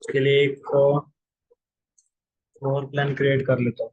उसके लिए एक फ्लोर प्लान क्रिएट कर लेता हूँ।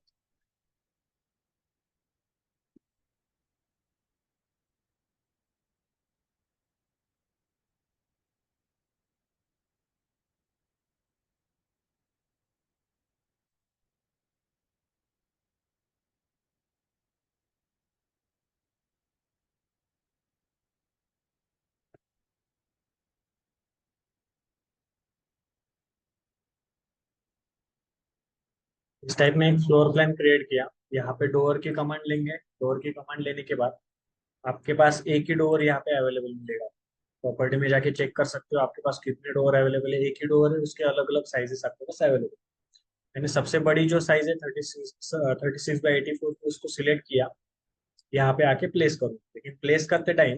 इस टाइप में एक फ्लोर प्लान क्रिएट किया। यहाँ पे डोर की कमांड लेंगे। डोर की कमांड लेने के बाद आपके पास एक ही डोर यहाँ पे अवेलेबल मिलेगा। प्रॉपर्टी में जाके चेक कर सकते हो आपके पास कितने डोर अवेलेबल है। एक ही डोर है, उसके अलग अलग साइजेस आपके पास अवेलेबल। मैंने सबसे बड़ी जो साइज है 36 बाई 84 उसको सिलेक्ट किया। यहाँ पे आके प्लेस करूँ, लेकिन प्लेस करते टाइम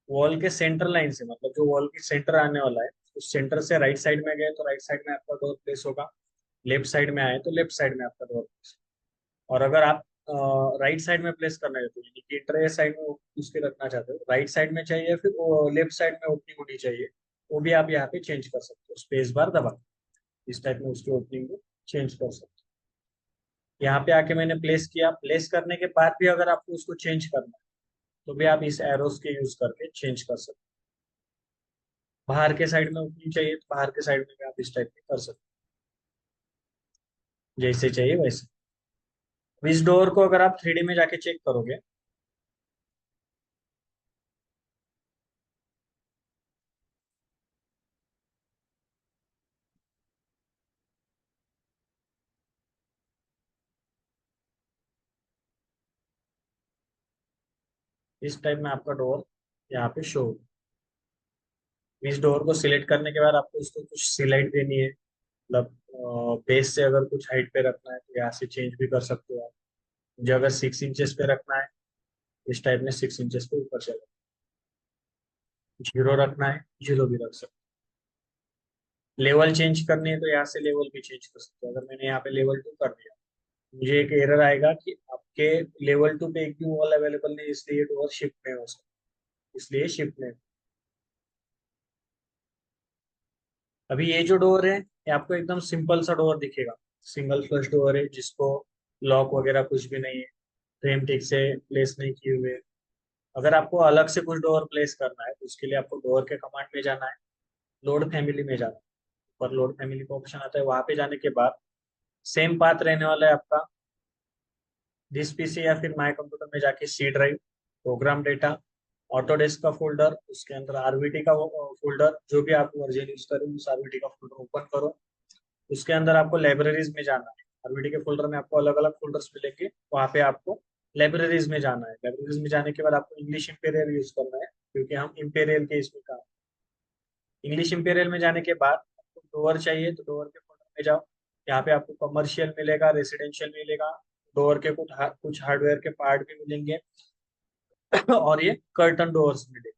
वॉल के सेंटर लाइन से, मतलब जो वॉल की सेंटर आने वाला है, उस सेंटर से राइट साइड में गए तो राइट साइड में आपका डोर प्लेस होगा। लेफ्ट साइड में आए तो लेफ्ट साइड में आपका डोर प्लेस। और अगर आप राइट साइड में प्लेस करना चाहते हो, यानी कि इंटर साइड में उसके रखना चाहते हो, राइट साइड में चाहिए फिर लेफ्ट साइड में ओपनिंग होनी चाहिए, वो भी आप यहाँ पे चेंज कर सकते हो स्पेस बार दबा के। इस टाइप में उसकी ओपनिंग को चेंज कर सकते हो। यहाँ पे आके मैंने प्लेस किया। प्लेस करने के बाद भी अगर आपको उसको चेंज करना है तो भी आप इस एरोस के यूज करके चेंज कर सकते हो। बाहर के साइड में ओपनिंग चाहिए तो बाहर के साइड में भी आप इस टाइप में कर सकते हो, जैसे चाहिए वैसे। इस डोर को अगर आप 3D में जाके चेक करोगे, इस टाइप में आपका डोर यहाँ पे शो। इस डोर को सिलेक्ट करने के बाद आपको इसको कुछ सिलाइट देनी है, मतलब बेस से अगर कुछ हाइट पे रखना है तो यहाँ से चेंज भी कर सकते हो आप। मुझे अगर 6 इंचेस पे रखना है, इस टाइप में 6 इंचेस पे ऊपर चलेगा। जीरो रखना है, जीरो भी रख सकते हो। लेवल चेंज करनी है तो यहाँ से लेवल भी चेंज कर सकते हो। अगर मैंने यहाँ पे लेवल 2 कर दिया, मुझे एक एरर आएगा कि आपके लेवल 2 पे एक भी वॉल अवेलेबल नहीं, इसलिए ये डोर शिफ्ट नहीं हो सकता। इसलिए शिफ्ट नहीं। अभी ये जो डोर है, ये आपको एकदम सिंपल सा डोर दिखेगा। सिंगल फ्लश डोर है जिसको लॉक वगैरह कुछ भी नहीं है, फ्रेम ठीक से प्लेस नहीं किए हुए। अगर आपको अलग से कुछ डोर प्लेस करना है तो उसके लिए आपको डोर के कमांड में जाना है, लोड फैमिली में जाना है। ऊपर लोड फैमिली का ऑप्शन आता है, वहां पे जाने के बाद सेम पाथ रहने वाला है आपका। दिस पीसी या फिर माय कंप्यूटर में जाके C drive, program data, Autodesk का फोल्डर, उसके अंदर आरवीटी का फोल्डर, जो भी आप वर्जन यूज करें उस आरवीटी का फोल्डर ओपन करो। उसके अंदर आपको लाइब्रेरीज में जाना है। आरवीटी के फोल्डर में आपको अलग अलग फोल्डर्स मिलेंगे, वहाँ पे आपको लाइब्रेरीज में जाना है। लाइब्रेरीज में जाने के बाद आपको इंग्लिश इंपेरियल यूज करना है, क्योंकि हम इंपेरियल के इसमें काम। इंग्लिश इंपेरियल में जाने के बाद आपको डोअर चाहिए तो डोअर के फोल्डर में जाओ। यहाँ पे आपको कमर्शियल मिलेगा, रेसिडेंशियल मिलेगा। डोअर के कुछ हार्डवेयर के पार्ट भी मिलेंगे और ये कर्टन डोर्स मिलेंगे।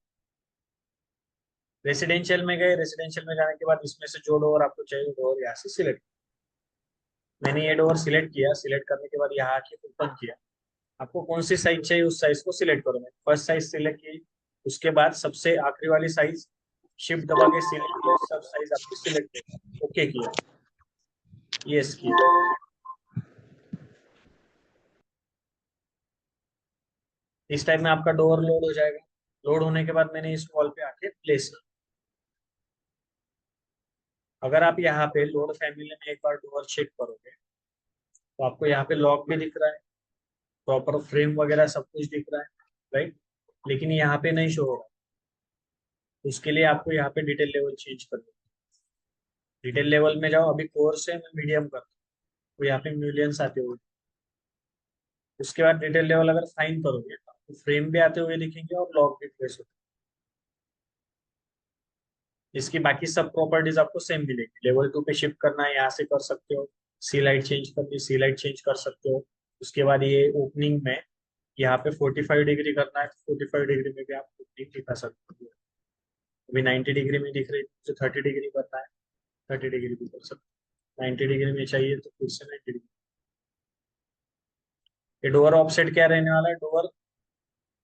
रेसिडेंशियल में गए, रेसिडेंशियल में जाने के बाद इसमें से जो डोर आपको चाहिए डोर यहाँ से सिलेक्ट। मैंने ये डोर सिलेक्ट किया। सिलेक्ट करने के बाद यहाँ आके ओपन किया। आपको कौन सी साइज चाहिए उस साइज को सिलेक्ट करो। मैं फर्स्ट साइज सिलेक्ट की, उसके बाद सबसे आखिरी वाली साइज शिफ्ट दबा के सिलेक्ट किया, सब साइज आपकी सिलेक्ट है। ओके किया, यस किया। इस टाइम में आपका डोर लोड हो जाएगा। लोड होने के बाद मैंने इस वॉल पे आके प्लेस किया। अगर आप यहाँ पे लोड फैमिली में एक बार डोर चेक करोगे तो आपको यहाँ पे लॉक भी दिख रहा है, प्रॉपर फ्रेम वगैरह सब कुछ दिख रहा है, राइट। लेकिन यहाँ पे नहीं शो हो रहा। उसके लिए आपको यहाँ पे डिटेल लेवल चेंज करना है। डिटेल लेवल में जाओ, अभी कोर्स है मैं मीडियम करता हूँ तो यहाँ पे मिलियंस आते हुए। उसके बाद डिटेल लेवल अगर फाइन करोगे तो आपको फ्रेम भी आते हुए दिखेंगे और लॉक भी प्लेस होते हैं। इसकी बाकी सब प्रॉपर्टीज आपको सेम मिलेगी। लेवल 2 पे शिफ्ट करना है यहाँ से कर सकते हो। सी लाइट चेंज करनी है, सी लाइट चेंज कर सकते हो। उसके बाद ये ओपनिंग में यहाँ पे 45 डिग्री करना है तो 45 डिग्री में भी आप ओपनिंग दिखा सकते हो। अभी 90 डिग्री में दिख रही है, मुझे 30 डिग्री करना है, 30 डिग्री भी कर सकते हो। 90 डिग्री में चाहिए तो फिर से 90 डिग्री। ये डोअर ऑफसेट क्या रहने वाला है, डोअर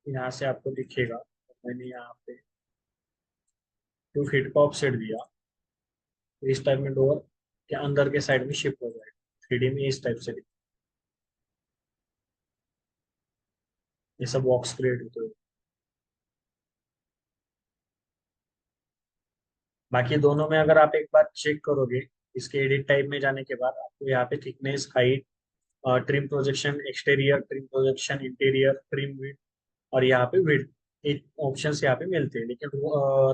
यहाँ से आपको दिखेगा। मैंने यहाँ पे 2 फीट का ऑफसेट दिया तो इस टाइप में डोअर या अंदर के साइड में शिफ्ट हो जाएगा। 3D में इस टाइप से ये सब बॉक्स क्रिएट होते हैं। बाकी दोनों में अगर आप एक बार चेक करोगे, इसके एडिट टाइप में जाने के बाद आपको यहाँ पे thickness, height, trim projection, exterior trim projection, interior trim width और यहाँ पे विड्थ, एक ऑप्शन यहाँ पे मिलते हैं। लेकिन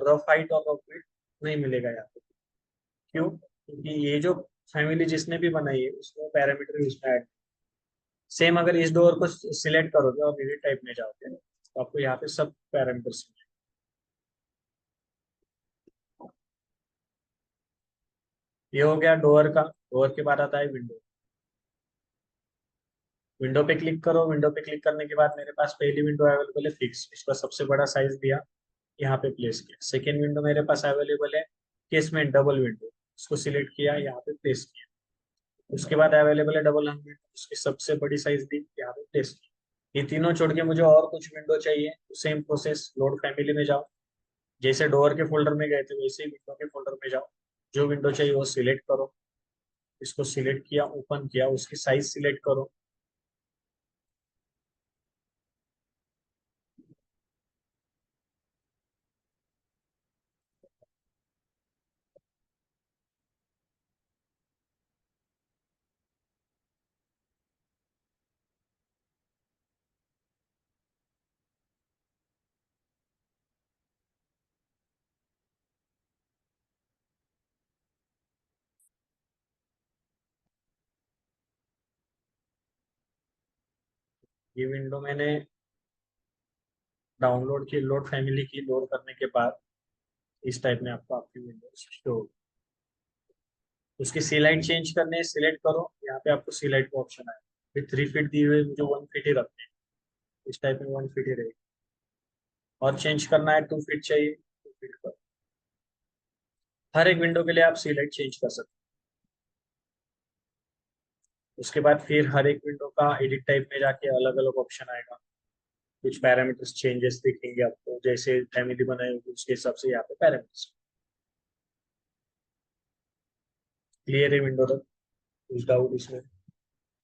रफ हाइट और रफ विड्थ नहीं मिलेगा यहाँ पे। क्यों? क्योंकि ये जो फैमिली जिसने भी बनाई है उसको पैरामीटर उसमें ऐड। सेम अगर इस डोर को सिलेक्ट करोगे और एडिट टाइप में जाओगे तो आपको यहाँ पे सब पैरामीटर्स। ये हो गया डोर का। डोर के बाद आता है विंडो। विंडो पे क्लिक करो। विंडो पे क्लिक करने के बाद मेरे पास पहली विंडो अवेलेबल है फिक्स, इसका सबसे बड़ा साइज दिया, यहाँ पे प्लेस किया। सेकेंड विंडो मेरे पास अवेलेबल है केसमेंट डबल विंडो, इसको सिलेक्ट किया, यहाँ पे प्लेस किया। उसके बाद अवेलेबल है डबल हंग विंडो, उसकी सबसे बड़ी साइज दी, यहाँ पे प्लेस किया। ये तीनों छोड़ के मुझे और कुछ विंडो चाहिए, सेम प्रोसेस, लोड फैमिली में जाओ। जैसे डोर के फोल्डर में गए थे वैसे ही विंडो के फोल्डर में जाओ। जो विंडो चाहिए वो सिलेक्ट करो। इसको सिलेक्ट किया, ओपन किया, उसकी साइज सिलेक्ट करो। ये विंडो मैंने डाउनलोड की, लोड फैमिली की, लोड करने के बाद इस टाइप में आपको आपकी विंडो शो होगी। उसकी सीलाइट चेंज करने है, सिलेक्ट करो, यहाँ पे आपको सीलाइट का ऑप्शन आएगा। फिर 3 फीट दी हुई है, मुझे 1 फीट ही रखने हैं, इस टाइप में 1 फीट ही रहेगी। और चेंज करना है 2 फीट चाहिए, 2 फीट पर। हर एक विंडो के लिए आप सीलाइट चेंज कर सकते हो। उसके बाद फिर हर एक विंडो का एडिट टाइप में जाके अलग अलग ऑप्शन आएगा। कुछ पैरामीटर्स चेंजेस दिखेंगे आपको, जैसे फैमिली बनाए होगी उसके हिसाब से यहाँ पे पैरामीटर्स। क्लियर है विंडो तक? कुछ डाउट इसमें?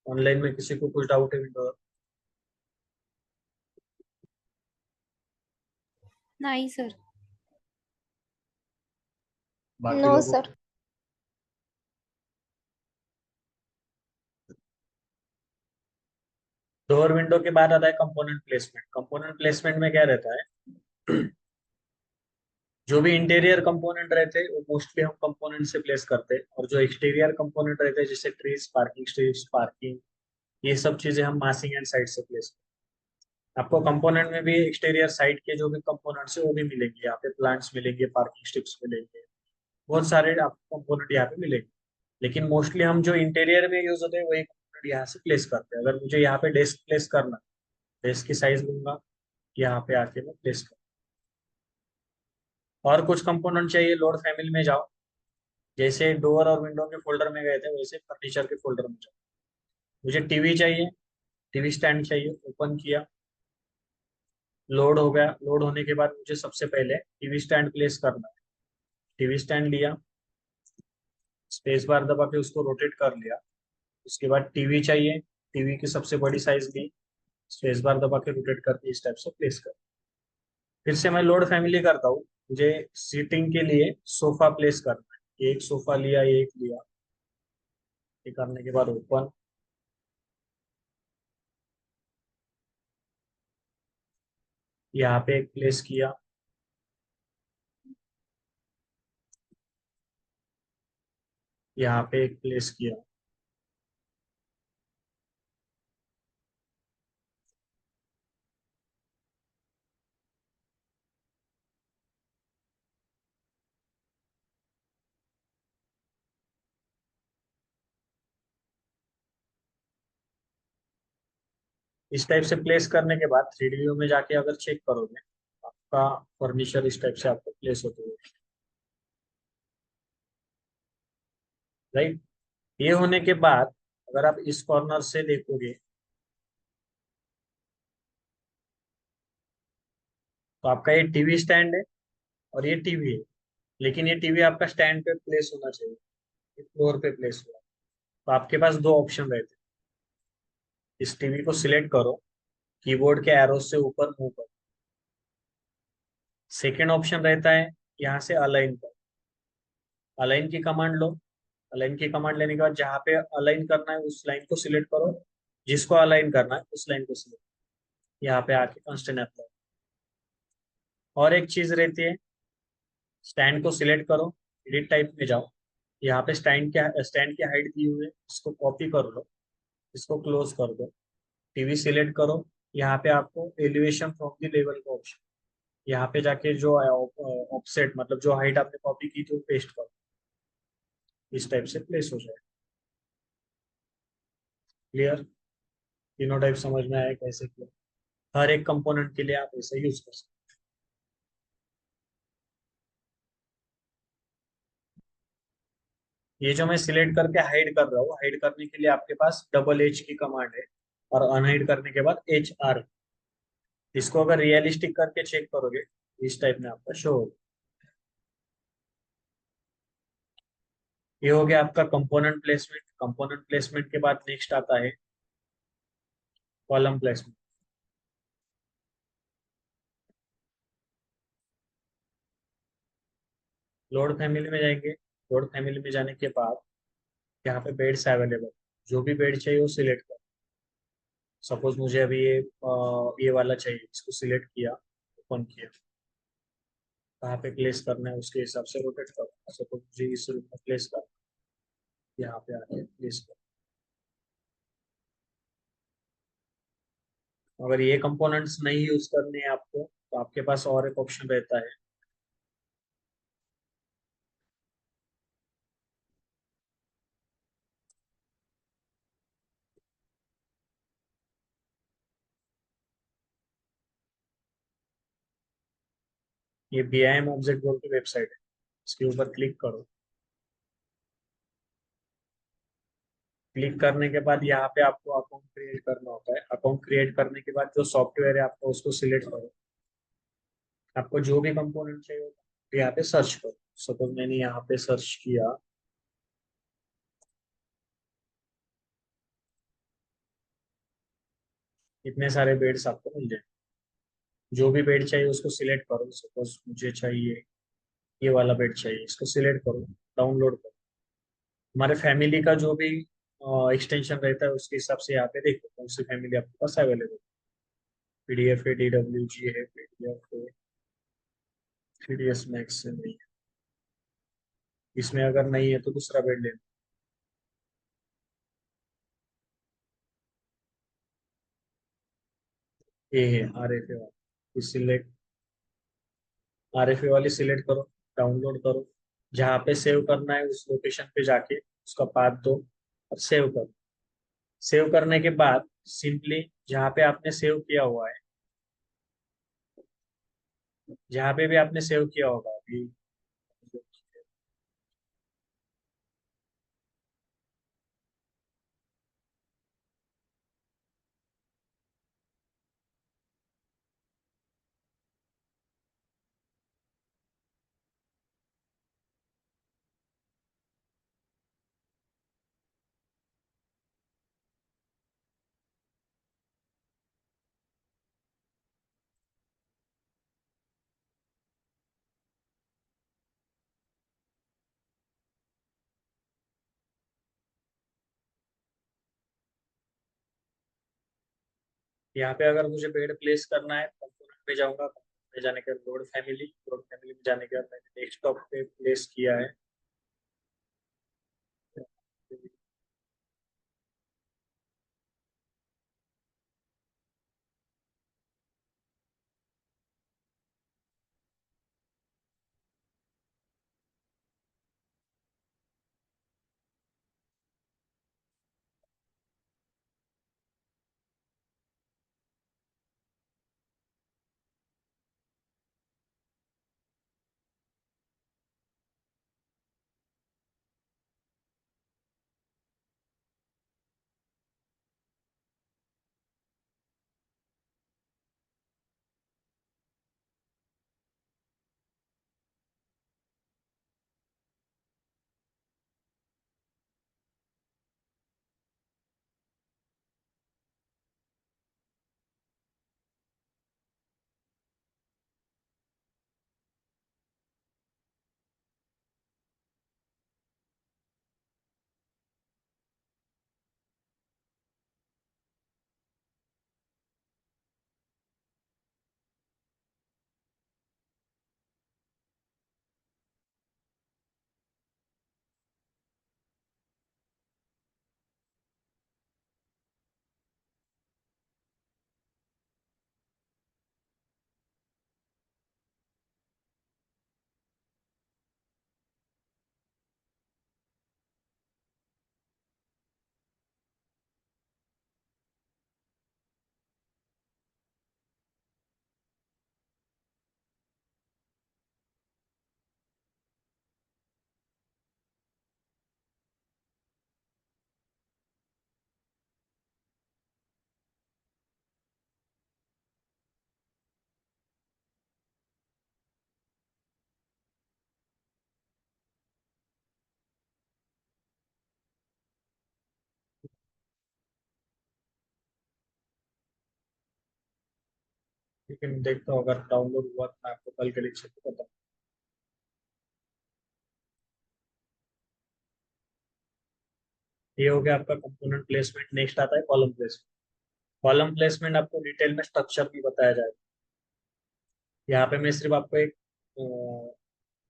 ऑनलाइन में किसी को कुछ डाउट है विंडो? नहीं सर। बाकी नो लोगों सर। को? डोर विंडो के बाद आता है कंपोनेंट प्लेसमेंट। कंपोनेंट प्लेसमेंट में क्या रहता है? जो भी इंटीरियर कंपोनेंट रहते हैं वो मोस्टली हम कंपोनेंट से प्लेस करते हैं, और जो एक्सटीरियर कंपोनेंट रहते हैं जैसे ट्रीज, पार्किंग स्ट्रीट्स, पार्किंग, ये सब चीजें हम मासिंग एंड साइड से प्लेस करते हैं। आपको कंपोनेंट में भी एक्सटीरियर साइड के जो भी कंपोनेंट्स है वो भी मिलेंगे, यहाँ पे प्लांट्स मिलेंगे, पार्किंग स्ट्रिप्स मिलेंगे, बहुत सारे आपको कंपोनेंट यहाँ पे मिलेंगे। लेकिन मोस्टली हम जो इंटीरियर में यूज होते हैं वही कंपोनेंट यहाँ से प्लेस करते हैं। अगर मुझे यहाँ पे डेस्क प्लेस करना, डेस्क की साइज लूंगा, यहाँ पे आके मैं प्लेस कर। और कुछ कंपोनेंट चाहिए, लोड फैमिली में जाओ। जैसे डोर और विंडो के फोल्डर में गए थे वैसे फर्नीचर के फोल्डर में जाओ। मुझे टीवी चाहिए, टीवी स्टैंड चाहिए, ओपन किया, लोड हो गया। लोड होने के बाद मुझे सबसे पहले टीवी स्टैंड प्लेस करना है। टीवी स्टैंड लिया, स्पेस बार दबा के उसको रोटेट कर लिया। उसके बाद टीवी चाहिए, टीवी की सबसे बड़ी साइज ली, स्पेस बार दबा के रोटेट करके इस टाइप से प्लेस कर। फिर से मैं लोड फैमिली करता हूँ। मुझे सीटिंग के लिए सोफा प्लेस करना है, एक सोफा लिया, एक लिया। ये करने के बाद ओपन, यहाँ पे एक प्लेस किया, यहाँ पे एक प्लेस किया। इस टाइप से प्लेस करने के बाद 3D व्यू में जाके अगर चेक करोगे, आपका फर्नीचर इस टाइप से आपको प्लेस होते हुए, राइट। ये होने के बाद अगर आप इस कॉर्नर से देखोगे तो आपका ये टीवी स्टैंड है और ये टीवी है। लेकिन ये टीवी आपका स्टैंड पे प्लेस होना चाहिए। फ्लोर पे प्लेस हुआ। तो आपके पास दो ऑप्शन रहते हैं। इस टीवी को सिलेक्ट करो, कीबोर्ड के एरो से ऊपर मूव करो। सेकेंड ऑप्शन रहता है, यहाँ से अलाइन करो। अलाइन की कमांड लो। अलाइन की कमांड लेने के बाद जहाँ पे अलाइन करना है उस लाइन को सिलेक्ट करो। जिसको अलाइन करना है उस लाइन को सिलेक्ट, यहाँ पे आके कंस्ट्रेंट अप्लाई। और एक चीज रहती है, स्टैंड को सिलेक्ट करो, एडिट टाइप में जाओ। यहाँ पे स्टैंड की हाइट दी हुई है, इसको कॉपी कर लो, इसको क्लोज कर दो। टीवी सिलेक्ट करो। यहाँ पे आपको एलिवेशन फ्रॉम द लेवल का ऑप्शन, यहाँ पे जाके जो ऑफसेट मतलब जो हाइट आपने कॉपी की थी वो पेस्ट करो। इस टाइप से प्लेस हो जाए। क्लियर? तीनों टाइप समझ में आया कैसे किया? हर एक कंपोनेंट के लिए आप ऐसे यूज कर सकते हैं। ये जो मैं सिलेक्ट करके हाइड कर रहा हूँ, हाइड करने के लिए आपके पास डबल एच की कमांड है, और अनहाइड करने के बाद HR। इसको अगर रियलिस्टिक करके चेक करोगे, इस टाइप में आपका शो होगा। ये हो गया आपका कंपोनेंट प्लेसमेंट। कंपोनेंट प्लेसमेंट के बाद नेक्स्ट आता है कॉलम प्लेसमेंट। लोड फैमिली में जाएंगे। लोड फैमिली में जाने के बाद यहाँ पे बेड्स अवेलेबल, जो भी बेड चाहिए वो सिलेक्ट करो। सपोज मुझे अभी ये वाला चाहिए, इसको सिलेक्ट किया, ओपन किया। कहाँ पे प्लेस करना है उसके हिसाब से रोटेट करो। सपोज मुझे इस रूम में प्लेस करना है, यहाँ पे आके प्लेस करो। अगर ये कंपोनेंट्स नहीं यूज करने हैं आपको, तो आपके पास और एक ऑप्शन रहता है। ये BIM ऑब्जेक्ट बोल की वेबसाइट है, इसके ऊपर क्लिक करो। क्लिक करने के बाद यहाँ पे आपको अकाउंट क्रिएट करना होता है। अकाउंट क्रिएट करने के बाद जो सॉफ्टवेयर है आपको उसको सिलेक्ट करो। आपको जो भी कंपोनेंट चाहिए तो यहाँ पे सर्च करो। सपोज मैंने यहाँ पे सर्च किया, इतने सारे बेड्स आपको मिल जाए। जो भी बेड चाहिए उसको सिलेक्ट करो। सपोज मुझे चाहिए ये वाला बेड चाहिए, इसको सिलेक्ट करो, डाउनलोड करो। हमारे फैमिली का जो भी एक्सटेंशन रहता है उसके हिसाब से यहाँ पे देखो कौन सी फैमिली आपके पास अवेलेबल। PDF है, DWG है, PDF है, 3ds मैक्स है, नहीं है। इसमें अगर नहीं है तो दूसरा बेड लेना। ये है RFA वाला, सिलेक्ट RFA वाली सिलेक्ट करो, डाउनलोड करो। जहाँ पे सेव करना है उस लोकेशन पे जाके उसका पाथ दो और सेव करो। सेव करने के बाद सिंपली जहाँ पे आपने सेव किया हुआ है, जहाँ पे भी आपने सेव किया होगा अभी, यहाँ पे अगर मुझे बेड प्लेस करना है कंपोनेंट पे जाऊंगा। कंपोनेंट पे जाने के बाद लोड फैमिली में जाने के बाद मैंने डेस्कटॉप पे प्लेस किया है। लेकिन देखता हूँ अगर डाउनलोड हुआ तो मैं आपको कल के लेक्चर पे बताऊँ। ये हो गया आपका कंपोनेंट प्लेसमेंट। नेक्स्ट आता है कॉलम प्लेसमेंट। कॉलम प्लेसमेंट आपको डिटेल में स्ट्रक्चर भी बताया जाएगा। यहाँ पे मैं सिर्फ आपको एक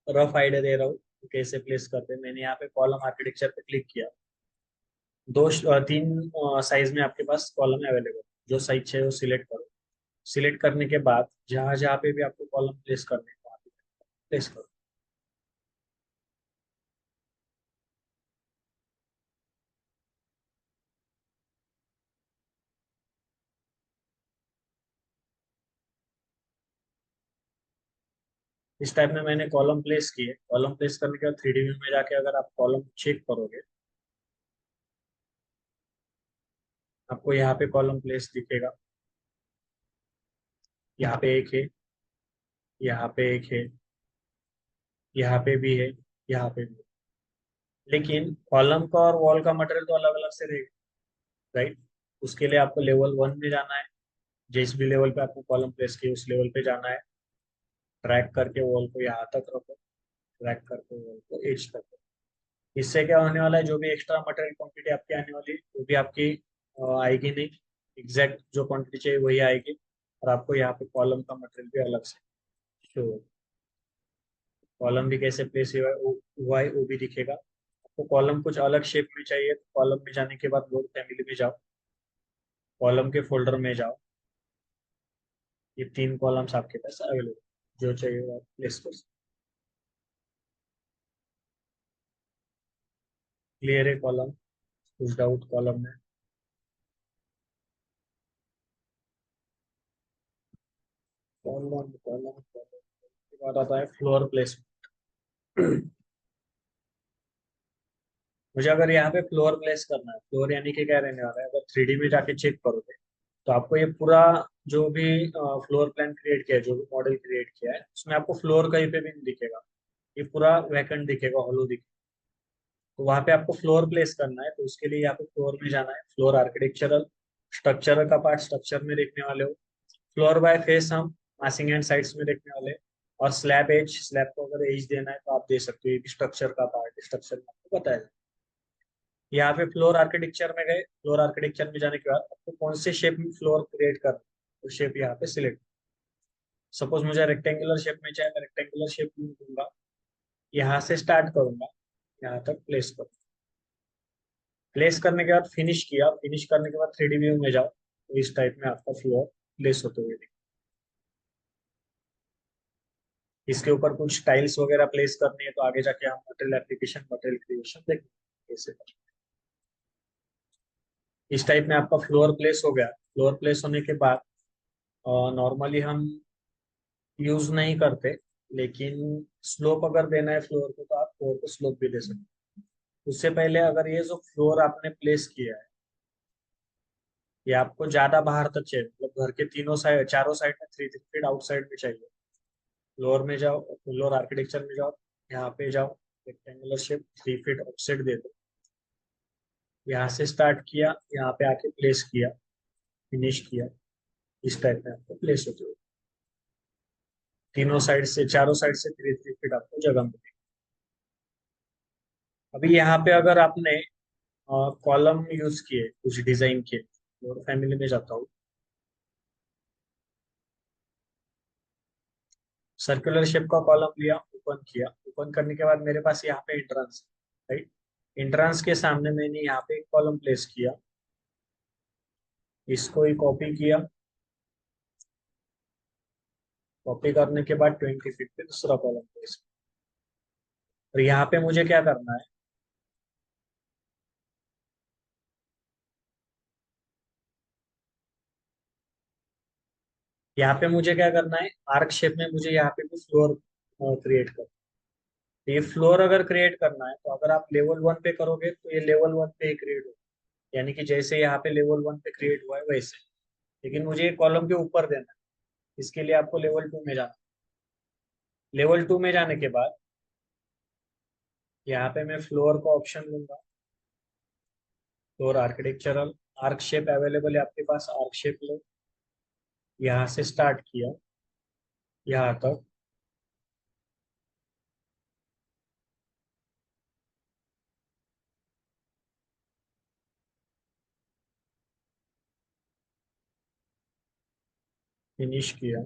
रफ आइडिया दे रहा हूँ कि कैसे प्लेस करते हैं। मैंने यहाँ पे कॉलम आर्किटेक्चर पे क्लिक किया। तीन साइज में आपके पास कॉलम अवेलेबल। जो साइज चाहिए वो सिलेक्ट करो। सिलेक्ट करने के बाद जहाँ जहाँ पे भी आपको कॉलम प्लेस करने हैं वहाँ पे प्लेस करो। इस टाइप में मैंने कॉलम प्लेस किए। कॉलम प्लेस करने के बाद 3D व्यू में जाके अगर आप कॉलम चेक करोगे, आपको यहाँ पे कॉलम प्लेस दिखेगा। यहाँ पे एक है, यहाँ पे एक है, यहाँ पे भी है, यहाँ पे भी है। लेकिन कॉलम का और वॉल का मटेरियल तो अलग अलग से रहेगा, राइट। उसके लिए आपको लेवल 1 में जाना है। जिस भी लेवल पे आपको कॉलम प्लेस किए उस लेवल पे जाना है। ट्रैक करके वॉल को यहाँ तक रखो। ट्रैक करके वॉल को एज तक रखो। इससे क्या होने वाला है, जो भी एक्स्ट्रा मटेरियल क्वांटिटी आपकी आने वाली है वो भी आपकी आएगी नहीं। एग्जैक्ट जो क्वांटिटी चाहिए वही आएगी। और आपको यहाँ पे कॉलम का मटेरियल भी अलग से शो। कॉलम भी कैसे प्लेस हुआ है वो भी दिखेगा। आपको कॉलम कुछ अलग शेप में चाहिए तो कॉलम में जाने के बाद लोड फैमिली में जाओ। कॉलम के फोल्डर में जाओ। ये 3 कॉलम्स आपके पास अवेलेबल। जो चाहिए वो आप प्लेस कर सकते। क्लियर है कॉलम? कुछ डाउट कॉलम में? कॉलम कॉलम कॉलम के बाद आता है फ्लोर प्लेसमेंट। मुझे अगर यहाँ पे फ्लोर प्लेस करना है, फ्लोर यानी कि क्या रहने वाला है, अगर 3D में जाके चेक करोगे तो आपको ये पूरा जो भी फ्लोर प्लान क्रिएट किया है, जो भी मॉडल क्रिएट किया है, उसमें आपको फ्लोर कहीं पे भी नहीं दिखेगा। ये पूरा वैकेंट दिखेगा, हॉलो दिखेगा। तो वहां पे आपको फ्लोर प्लेस करना है तो उसके लिए यहाँ पे फ्लोर में जाना है। फ्लोर आर्किटेक्चरल स्ट्रक्चर का पार्ट स्ट्रक्चर में देखने वाले हो। फ्लोर बाय फेस हम मासिंग एंड साइड्स में देखने वाले हैं। और स्लैब एज, स्लैब को अगर एज देना है तो आप दे सकते हो। ये भी स्ट्रक्चर का पार्ट, स्ट्रक्चर में आपको बताया जाए। यहाँ पे फ्लोर आर्किटेक्चर में गए। फ्लोर आर्किटेक्चर में जाने के बाद आपको कौन से शेप में फ्लोर क्रिएट करना है तो शेप यहाँ पे सिलेक्ट। सपोज मुझे रेक्टेंगुलर शेप में चाहिए, मैं रेक्टेंगुलर शेप दूंगा। यहाँ से स्टार्ट करूंगा, यहाँ तक प्लेस करूंगा। प्लेस करने के बाद फिनिश किया। फिनिश करने के बाद 3D व्यू में जाओ तो इस टाइप में आपका फ्लोर प्लेस होते हुए दिखे। इसके ऊपर कुछ टाइल्स वगैरह प्लेस करनी है तो आगे जाके हम मटेरियल एप्लीकेशन, मटेरियल क्रिएशन देखेंगे कैसे करना है। इस टाइप में आपका फ्लोर प्लेस हो गया। फ्लोर प्लेस होने के बाद नॉर्मली हम यूज नहीं करते, लेकिन स्लोप अगर देना है फ्लोर को तो आप फ्लोर को स्लोप भी दे सकते हैं। उससे पहले अगर ये जो फ्लोर आपने प्लेस किया है ये आपको ज्यादा बाहर तक चाहिए, मतलब घर के तीनों साइड, चारों साइड में 3 3 फीट आउटसाइड में चाहिए। फ्लोर में जाओ, फ्लोर आर्किटेक्चर में जाओ, यहाँ पे जाओ, रेक्टेंगुलर शेप 3 फीट ऑफसेट दे दो। यहाँ से स्टार्ट किया, यहाँ पे आके प्लेस किया, फिनिश किया। इस टाइप में आपको प्लेस होते हो। तीनों साइड से, चारों साइड से 3 3 फीट आपको जगह मिलेगी। अभी यहाँ पे अगर आपने कॉलम यूज किए कुछ डिजाइन के, और फैमिली में जाता हूँ। सर्कुलर शेप का कॉलम लिया, ओपन किया। ओपन करने के बाद मेरे पास यहाँ पे एंट्रेंस, राइट। एंट्रेंस के सामने मैंने यहाँ पे एक कॉलम प्लेस किया। इसको ही कॉपी किया। कॉपी करने के बाद 20 फीट पे दूसरा कॉलम प्लेस। और यहाँ पे मुझे क्या करना है, यहाँ पे मुझे क्या करना है, आर्क शेप में मुझे यहाँ पे भी फ्लोर क्रिएट कर। ये फ्लोर अगर क्रिएट करना है तो अगर आप लेवल 1 पे करोगे तो ये लेवल 1 पे ही क्रिएट होगा। यानी कि जैसे यहाँ पे लेवल 1 पे क्रिएट हुआ है वैसे। लेकिन मुझे कॉलम के ऊपर देना है। इसके लिए आपको लेवल 2 में जाना। लेवल 2 में जाने के बाद यहाँ पे मैं फ्लोर का ऑप्शन लूंगा। Floor architectural, arc shape available है आपके पास, आर्क शेप लो। यहाँ से स्टार्ट किया यहाँ तक, फिनिश किया।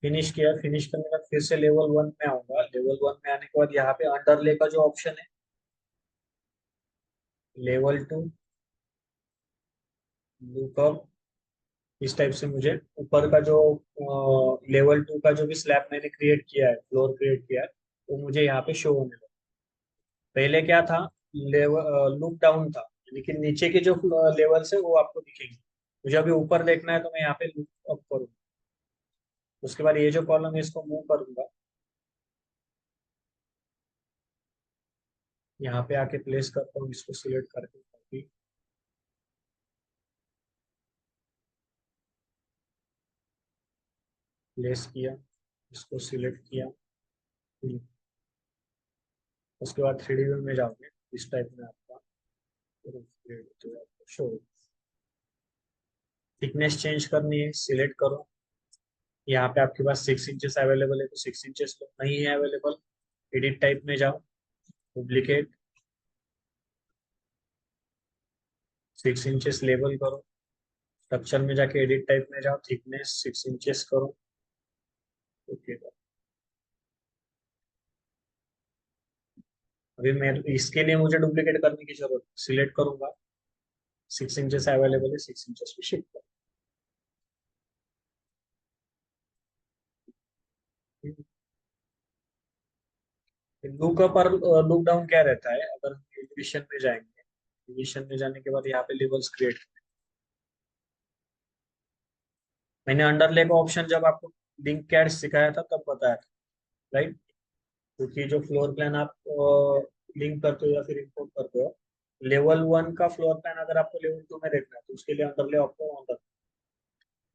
फिनिश करने के बाद फिर से लेवल वन में आऊंगा। लेवल वन में आने के बाद यहाँ पे अंडरले का जो ऑप्शन है, लेवल टू, लुकअप, इस टाइप से मुझे ऊपर का जो लेवल टू का जो भी स्लैब मैंने क्रिएट किया है, फ्लोर क्रिएट किया है, वो मुझे यहाँ पे शो होने लगा। पहले क्या था, लेवल लुक डाउन था, लेकिन नीचे के जो लेवल्स है वो आपको दिखेंगे। मुझे अभी ऊपर देखना है तो मैं यहाँ पे लुक अप करूँ। उसके बाद ये जो कॉलम है इसको मूव करूंगा, यहाँ पे आके प्लेस करता हूँ, इसको सिलेक्ट करके कॉपी, प्लेस किया, इसको सिलेक्ट किया। उसके बाद 3D व्यू में जाओगे, इस टाइप में आपका शो। थिकनेस चेंज करनी है, सिलेक्ट करो। यहाँ पे आपके पास 6 इंचेस अवेलेबल है तो 6 इंचेस तो नहीं है अवेलेबल। एडिट टाइप में जाओ, डुप्लीकेट, 6 इंचेस लेबल करो। स्ट्रक्चर में जाके एडिट टाइप में जाओ, थिकनेस 6 इंचेस करो। ओके, अभी मैं इसके लिए मुझे डुप्लीकेट करने की जरूरत, सिलेक्ट करूंगा, 6 इंचेस अवेलेबल है, 6 इंचेस पे शिफ्ट करो। लुक अप और लुक डाउन क्या रहता है, अगर एलिवेशन में जाएंगे, एलिवेशन में जाने के बाद यहाँ पे लेवल्स क्रिएट, मैंने अंडरले का ऑप्शन जब आपको लिंक कैड सिखाया था तब बताया था, राइट। क्योंकि जो फ्लोर प्लान आप लिंक करते हो या फिर इंपोर्ट करते हो, लेवल वन का फ्लोर प्लान अगर आपको लेवल टू में देखना है तो उसके लिए अंडरले आपको ऑन रखना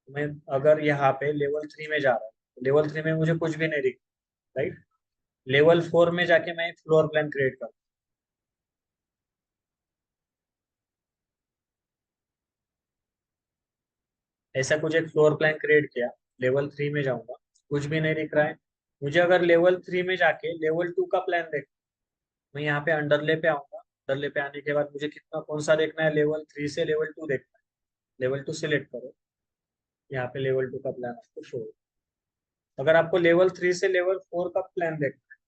है। मैं अगर यहाँ पे लेवल थ्री में जा रहा हूँ, लेवल थ्री में मुझे कुछ भी नहीं दिख, राइट। लेवल फोर में जाके मैं फ्लोर प्लान क्रिएट करता हूँ। ऐसा कुछ एक फ्लोर प्लान क्रिएट किया, लेवल थ्री में जाऊंगा, कुछ भी नहीं दिख रहा है। मुझे अगर लेवल थ्री में जाके लेवल टू का प्लान देख, मैं यहाँ पे अंडरले पे आऊंगा। अंडरले पे आने के बाद मुझे कितना कौन सा देखना है, लेवल थ्री से लेवल टू देखना है। लेवल टू सिलेक्ट करो, यहाँ पे लेवल टू का प्लान आपको शो होगा। अगर आपको लेवल थ्री से लेवल फोर का प्लान देखना है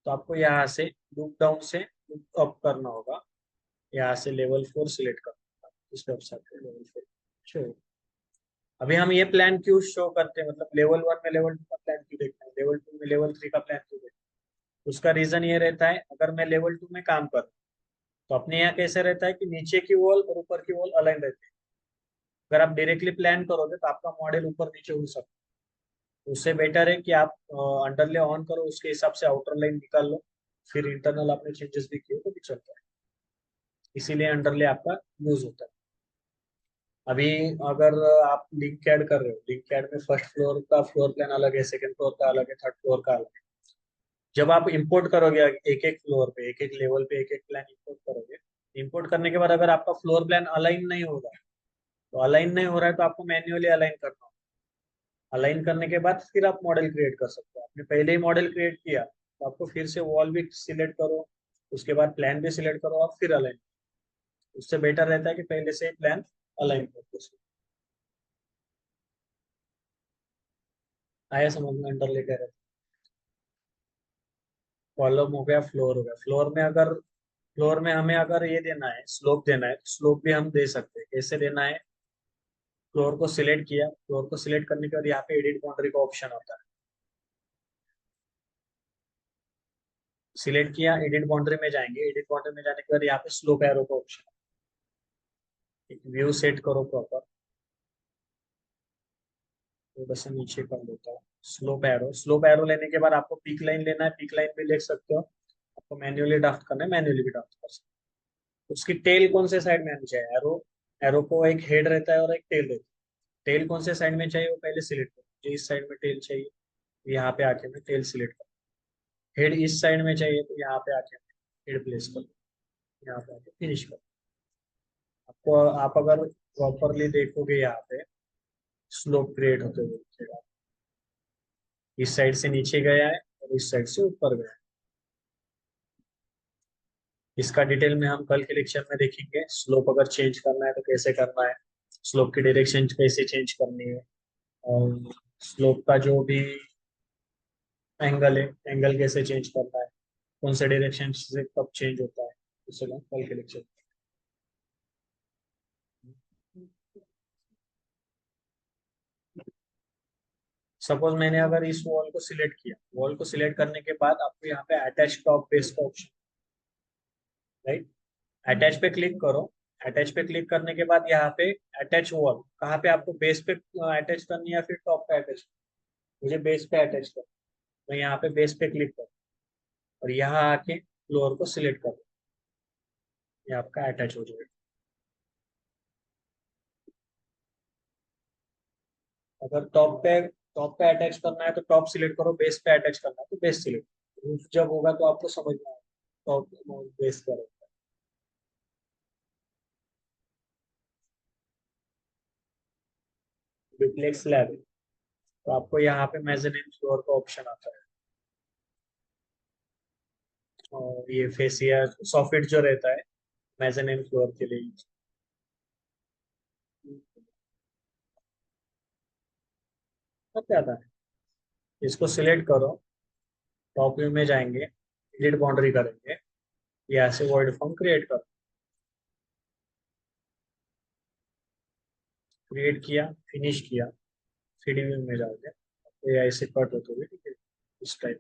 तो आपको यहाँ से लूप डाउन से लूप अप करना होगा, यहाँ से लेवल फोर सिलेक्ट करना होगा, इस वेबसाइट पे लेवल फोर शो होगा। अभी हम ये प्लान क्यों शो करते हैं, मतलब लेवल वन में लेवल टू का प्लान क्यों देखना है, लेवल टू में लेवल थ्री का प्लान क्यों देखना है, उसका रीजन ये रहता है, अगर मैं लेवल टू में काम करूँ तो अपने यहाँ कैसे रहता है कि नीचे की वॉल और ऊपर की वॉल अलाइन रहती है। अगर आप डायरेक्टली प्लान करोगे तो आपका मॉडल ऊपर नीचे हो सकता है। उससे बेटर है कि आप अंडरले ऑन करो, उसके हिसाब से आउटर लाइन निकाल लो, फिर इंटरनल आपने चेंजेस भी किए तो भी चलता है। इसीलिए अंडरले आपका यूज होता है। अभी अगर आप लिंक ऐड कर रहे हो, लिंक ऐड में फर्स्ट फ्लोर का फ्लोर प्लान अलग है, सेकंड फ्लोर का अलग है, थर्ड फ्लोर का अलग है। जब आप इंपोर्ट करोगे एक एक फ्लोर पे, एक एक लेवल पे एक एक प्लान इंपोर्ट करोगे, इंपोर्ट करने के बाद अगर आपका फ्लोर प्लान अलाइन नहीं होगा, तो अलाइन नहीं हो रहा है तो आपको मैन्युअली अलाइन करना होगा। अलाइन करने के बाद फिर आप मॉडल क्रिएट कर सकते हो। आपने पहले ही मॉडल क्रिएट किया तो आपको फिर से वॉल भी सिलेक्ट करो, उसके बाद प्लान भी सिलेक्ट करो और फिर अलाइन। उससे बेटर रहता है कि पहले से ही प्लान अलाइन करो। आया समझ में, अंडर लेकर कॉलम हो गया, फ्लोर हो गया। फ्लोर में अगर फ्लोर में हमें अगर ये देना है, स्लोप देना है, तो स्लोप भी हम दे सकते हैं। कैसे देना है, फ्लोर को सिलेक्ट किया, फ्लोर को सिलेक्ट करने के बाद यहाँ पे एडिट बाउंड्री का ऑप्शन होता है, सिलेक्ट किया, एडिट बाउंड्री में जाएंगे, एडिट बाउंड्री में जाने के बाद यहाँ पे स्लोप एरो का ऑप्शन है। व्यू सेट करो प्रॉपर, थोड़ा सा नीचे कर लेता हूँ। स्लोप एरो लेने के बाद आपको पीक लाइन लेना है, पीक लाइन भी ले सकते हो। आपको मैन्युअली ड्राफ्ट करना है, मैन्युअली भी ड्राफ्ट कर सकते हो। उसकी टेल कौन से साइड में आनी चाहिए, एरो, एरो को एक हेड रहता है और एक टेल रहता है। टेल कौन से साइड में चाहिए वो पहले सिलेक्ट करो, मुझे इस साइड में टेल चाहिए, यहाँ पे आके मैं टेल सिलेक्ट करूँ। हेड इस साइड में चाहिए तो यहाँ पे आके हेड प्लेस कर दो, यहाँ पे आके फिनिश कर दो। आपको, आप अगर प्रॉपरली देखोगे यहाँ पे स्लोप क्रिएट होते हुए दिखेगा। इस साइड से नीचे गया है और इस साइड से ऊपर गया है। इसका डिटेल में हम कल के लेक्चर में देखेंगे। स्लोप अगर चेंज करना है तो कैसे करना है, स्लोप की डायरेक्शन कैसे चेंज करनी है, और स्लोप का जो भी एंगल है, एंगल कैसे चेंज करना है, कौन से डायरेक्शन से कब चेंज होता है, उसे हम कल के लेक्चर। सपोज मैंने अगर इस वॉल को सिलेक्ट किया, वॉल को सिलेक्ट करने के बाद आपको यहाँ पे अटैच टॉप बेस का ऑप्शन, राइट, अटैच पे क्लिक करो। अटैच पे क्लिक करने के बाद यहाँ पे अटैच वॉल, कहाँ पे आपको बेस पे अटैच करनी है या फिर टॉप पे अटैच? मुझे बेस पे अटैच कर, मैं यहाँ पे बेस पे क्लिक करूँ और यहाँ आके फ्लोर को सिलेक्ट करो, ये आपका अटैच हो जाएगा। अगर टॉप पे अटैच करना है तो टॉप सिलेक्ट करो, बेस पे अटैच करना है तो बेस सिलेक्ट। रूफ जब होगा तो आपको समझ में आएगा टॉप बेस करो। डुप्लेक्स स्लैब है तो आपको यहाँ पे मेजरमेंट फ्लोर का ऑप्शन आता है, और ये फेसियर सॉफिट जो रहता है मेजरमेंट फ्लोर के लिए। सब क्या आता है, इसको सिलेक्ट करो, टॉप व्यू में जाएंगे, एडिट बाउंड्री करेंगे, यहाँ से वर्ड फॉर्म क्रिएट करो। क्रिएट किया, फिनिश किया, 3D व्यू में जाओगे तो ये ऐसे कट होते हुए, ठीक है, इस टाइप।